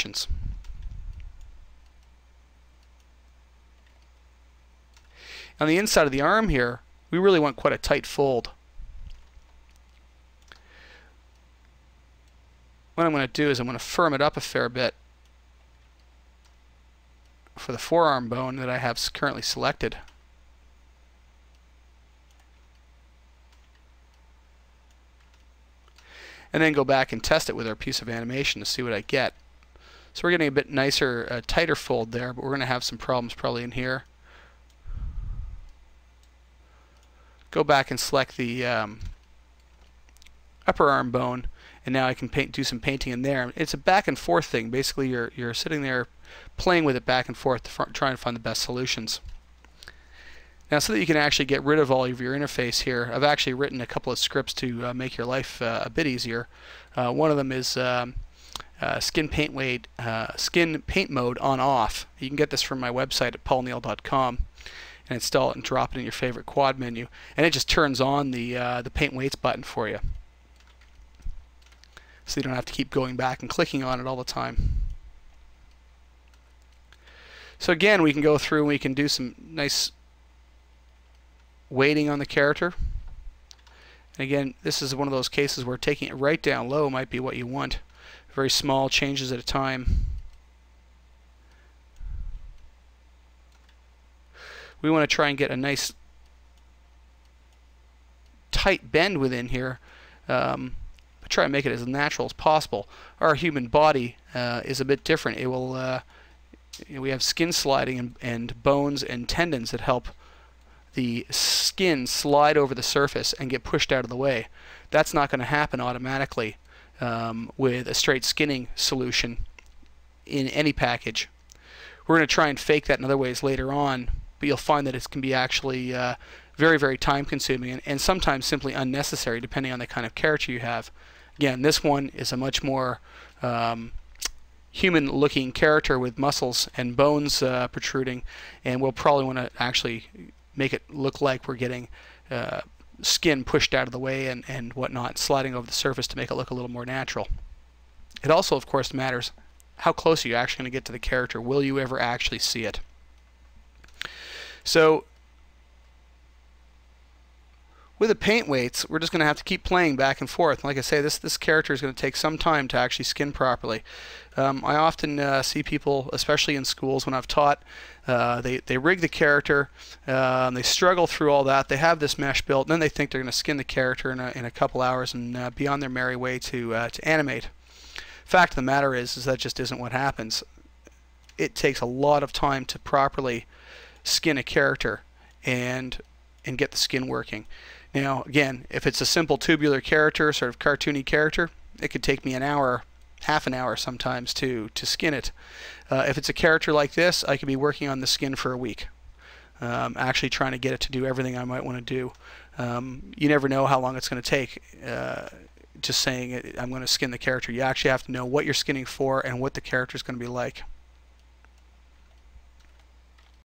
animations. On the inside of the arm here, we really want quite a tight fold. What I'm going to do is I'm going to firm it up a fair bit for the forearm bone that I have currently selected. And then go back and test it with our piece of animation to see what I get. So we're getting a bit nicer, tighter fold there, but we're going to have some problems probably in here. Go back and select the upper arm bone, and now I can do some painting in there. It's a back and forth thing. Basically, you're sitting there playing with it back and forth to try and find the best solutions. Now, so that you can actually get rid of all of your interface here, I've actually written a couple of scripts to make your life a bit easier. One of them is skin paint mode on off. You can get this from my website at paulneal.com and install it and drop it in your favorite quad menu, and it just turns on the paint weights button for you, so you don't have to keep going back and clicking on it all the time. So again, we can go through and we can do some nice weighting on the character. And again, this is one of those cases where taking it right down low might be what you want. Very small changes at a time. We want to try and get a nice tight bend within here. Try and make it as natural as possible. Our human body is a bit different. It will we have skin sliding and bones and tendons that help the skin slide over the surface and get pushed out of the way. That's not going to happen automatically with a straight skinning solution in any package. We're going to try and fake that in other ways later on, but you'll find that it can be actually very, very time consuming and sometimes simply unnecessary depending on the kind of character you have. Again, this one is a much more human looking character with muscles and bones protruding, and we'll probably want to actually make it look like we're getting skin pushed out of the way and whatnot, sliding over the surface to make it look a little more natural. It also, of course, matters how close are you actually going to get to the character. Will you ever actually see it? So with the paint weights, we're just going to have to keep playing back and forth. Like I say, this character is going to take some time to actually skin properly. I often see people, especially in schools when I've taught, they rig the character, they struggle through all that, they have this mesh built, and then they think they're going to skin the character in a couple hours and be on their merry way to animate. Fact of the matter is that just isn't what happens. It takes a lot of time to properly skin a character and get the skin working. Now, again, if it's a simple tubular character, sort of cartoony character, it could take me an hour, half an hour sometimes to skin it. If it's a character like this, I could be working on the skin for a week, actually trying to get it to do everything I might want to do. You never know how long it's going to take. Just saying I'm going to skin the character. You actually have to know what you're skinning for and what the character is going to be like.